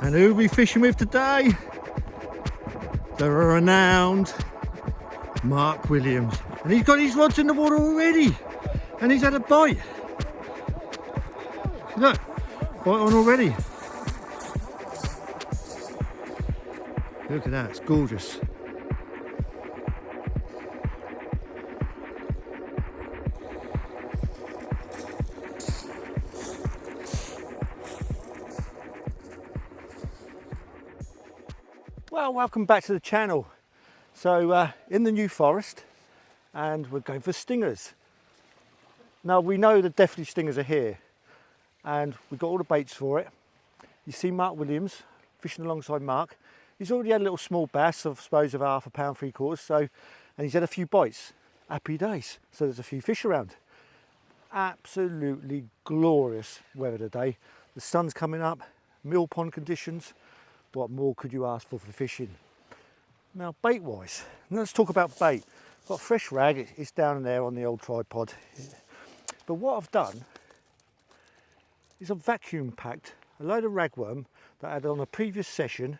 And who are we fishing with today? The renowned Mark Williams. And he's got his rods in the water already. And he's had a bite. Look, bite on already. Look at that, it's gorgeous. Well, welcome back to the channel. So in the New Forest, and we're going for stingers. Now we know that definitely stingers are here, and we've got all the baits for it. You see Mark Williams fishing alongside Mark. He's already had a little small bass, I suppose, of £1/2 pound, 3/4. So, and he's had a few bites. Happy days. So there's a few fish around. Absolutely glorious weather today. The sun's coming up, mill pond conditions. What more could you ask for fishing? Now bait wise, let's talk about bait. I've got a fresh rag, it's down there on the old tripod. But what I've done is I've vacuum packed a load of ragworm that I had on a previous session,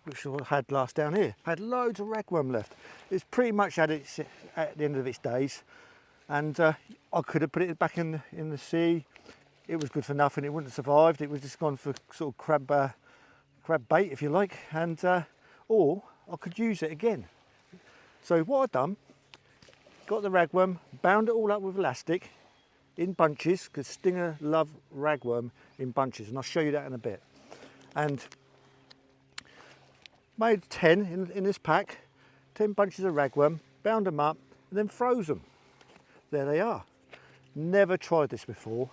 which I had last down here. I had loads of ragworm left. It's pretty much at the end of its days, and I could have put it back in the sea. It was good for nothing, it wouldn't have survived. It was just gone for sort of crab bait, if you like, and or I could use it again. So what I've done, got the ragworm, bound it all up with elastic in bunches, because stinger love ragworm in bunches, and I'll show you that in a bit. And made 10 in this pack, 10 bunches of ragworm, bound them up, and then froze them. There they are. Never tried this before.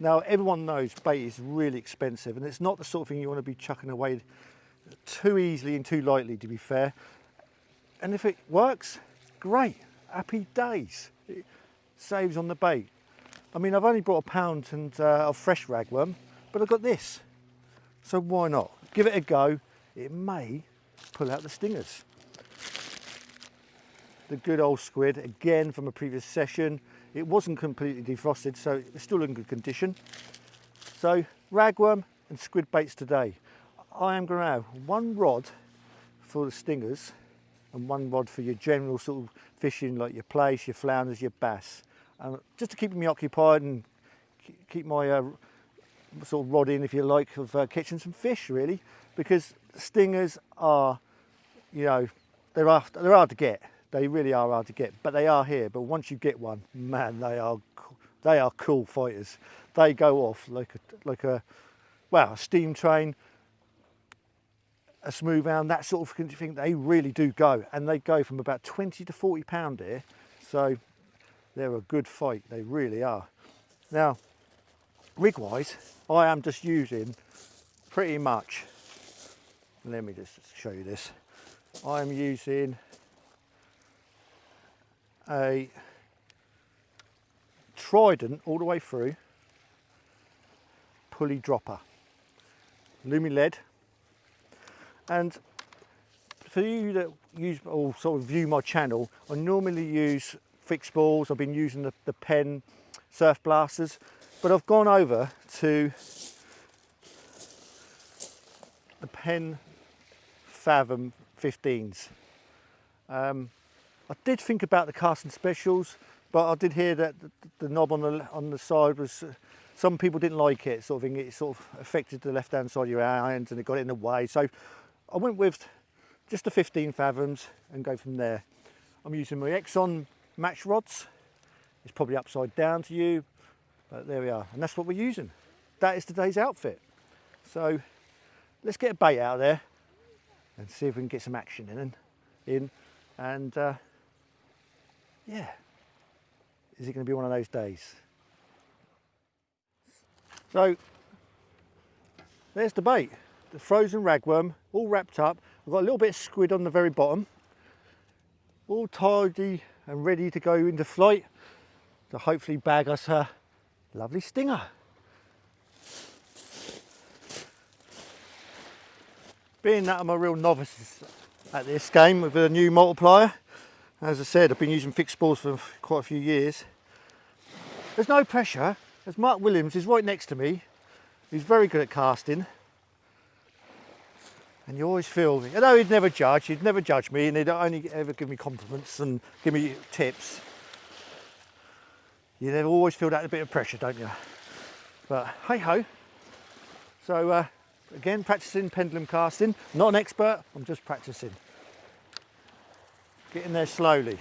Now everyone knows bait is really expensive, and it's not the sort of thing you want to be chucking away too easily and too lightly, to be fair. And if it works, great, happy days. It saves on the bait. I mean, I've only brought £1 of fresh ragworm, but I've got this, so why not? Give it a go. It may pull out the stingers. The good old squid, again from a previous session. It wasn't completely defrosted, so it's still in good condition. So ragworm and squid baits today. I am going to have one rod for the stingers and one rod for your general sort of fishing, like your plaice, your flounders, your bass. Just to keep me occupied and keep my sort of rod in, if you like, of catching some fish, really. Because stingers are, you know, they're hard to get. They really are hard to get, but they are here. But once you get one, man, they are cool fighters. They go off like a steam train. a smooth hound, that sort of thing, they really do go, and they go from about 20 to 40 pound here, so they're a good fight, they really are. Now, rig wise, I am just using pretty much, let me just show you this, I'm using a Trident all the way through pulley dropper, Lumi lead. And for you that use or sort of view my channel, I normally use fixed balls. I've been using the Penn Surf Blasters, but I've gone over to the Penn Fathom 15s. I did think about the casting specials, but I did hear that the knob on the side was, some people didn't like it, sort of thing. It sort of affected the left hand side of your hands and it got in the way. So I went with just the 15 fathoms and go from there. I'm using my Exxon match rods. It's probably upside down to you, but there we are. And that's what we're using. That is today's outfit. So let's get a bait out there and see if we can get some action in. And yeah, is it going to be one of those days? So there's the bait, the frozen ragworm, all wrapped up. I've got a little bit of squid on the very bottom, all tidy and ready to go into flight to hopefully bag us a lovely stinger. Being that I'm a real novice at this game with a new multiplier, as I said, I've been using fixed balls for quite a few years. There's no pressure, as Mark Williams is right next to me. He's very good at casting. And you always feel, you know, he'd never judge me, and he'd only ever give me compliments and give me tips. You never always feel that a bit of pressure, don't you? But hey ho. So again, practicing pendulum casting. Not an expert, I'm just practicing. Getting there slowly.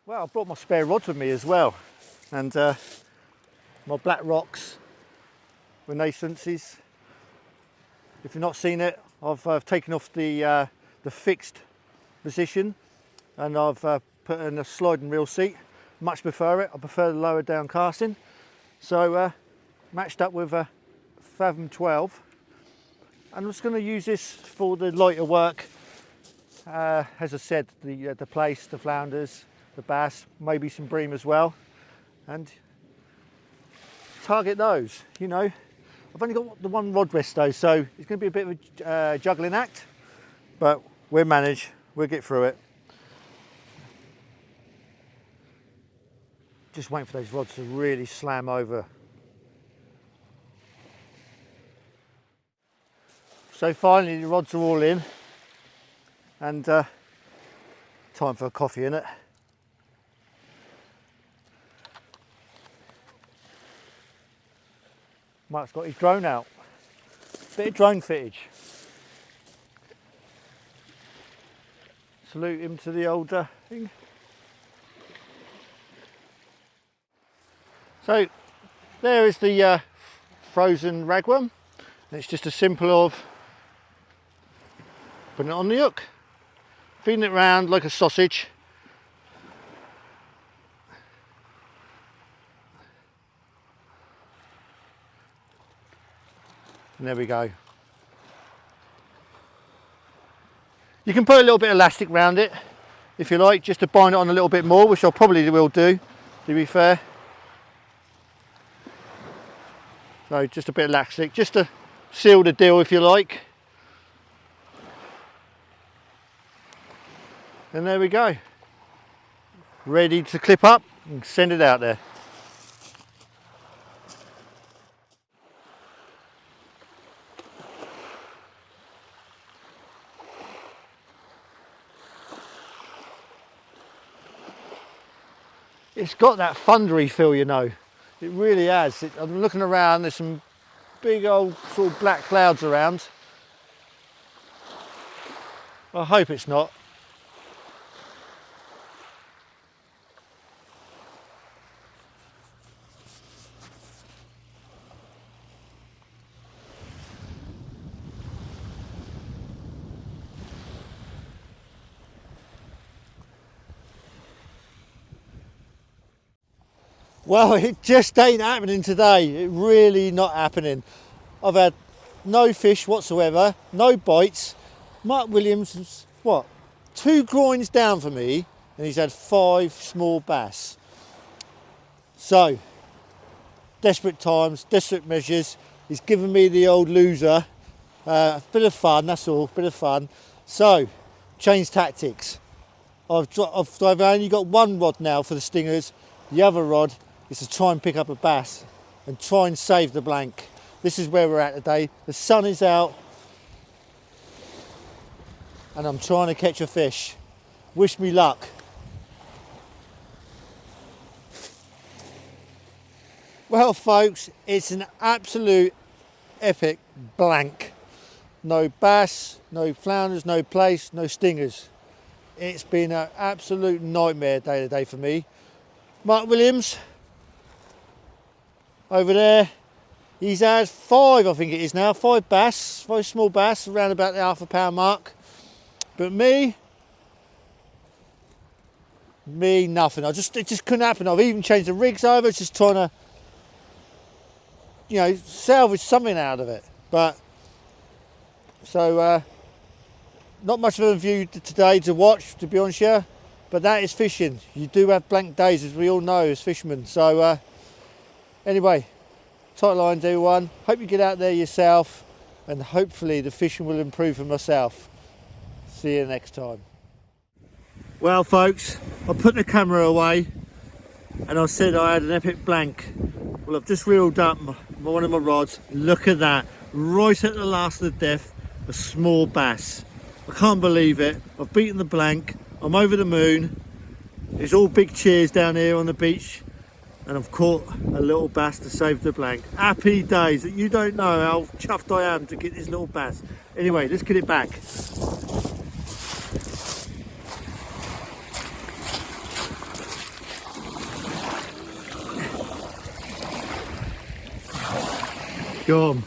Well, I brought my spare rods with me as well, and my Black Rocks Renaissances. If you've not seen it, I've taken off the fixed position, and I've put in a sliding reel seat. Much prefer it. I prefer the lower down casting. So matched up with a Fathom 12, and I'm just going to use this for the lighter work. As I said, the plaice, the flounders, the bass, maybe some bream as well, and target those. You know, I've only got the one rod rest though, so it's going to be a bit of a juggling act, but we'll manage, we'll get through it. Just waiting for those rods to really slam over. So finally the rods are all in, and time for a coffee, innit? Mark's got his drone out. Bit of drone footage. Salute him to the old thing. So there is the frozen ragworm. And it's just as simple of putting it on the hook, feeding it round like a sausage. And there we go. You can put a little bit of elastic around it if you like, just to bind it on a little bit more, which I probably will do, to be fair. So just a bit of elastic, just to seal the deal if you like. And there we go. Ready to clip up and send it out there. It's got that thundery feel, you know. It really has. I'm looking around, there's some big old sort of black clouds around. I hope it's not. Well, it just ain't happening today. It really not happening. I've had no fish whatsoever, no bites. Mark Williams is, what, 2 groins down for me, and he's had 5 small bass. So, desperate times, desperate measures. He's given me the old loser. A bit of fun, that's all, bit of fun. So, change tactics. I've only got 1 rod now for the stingers. The other rod is to try and pick up a bass and try and save the blank. This is where we're at today. The sun is out and I'm trying to catch a fish. Wish me luck. Well folks, it's an absolute epic blank. No bass, no flounders, no plaice, no stingers. It's been an absolute nightmare day today for me. Mark Williams, over there, he's had 5, I think it is now, 5 bass, 5 small bass, around about the £half a pound mark. But me, nothing. It just couldn't happen. I've even changed the rigs over, just trying to, you know, salvage something out of it. But, so, not much of a view today to watch, to be honest here, but that is fishing. You do have blank days, as we all know as fishermen. So, anyway, tight lines everyone. Hope you get out there yourself, and hopefully the fishing will improve for myself. See you next time. Well folks, I put the camera away and I said I had an epic blank. Well, I've just reeled up one of my rods. Look at that, right at the last of the death, a small bass. I can't believe it. I've beaten the blank, I'm over the moon. It's all big cheers down here on the beach, and I've caught a little bass to save the blank. Happy days. You don't know how chuffed I am to get this little bass. Anyway, let's get it back. Go on.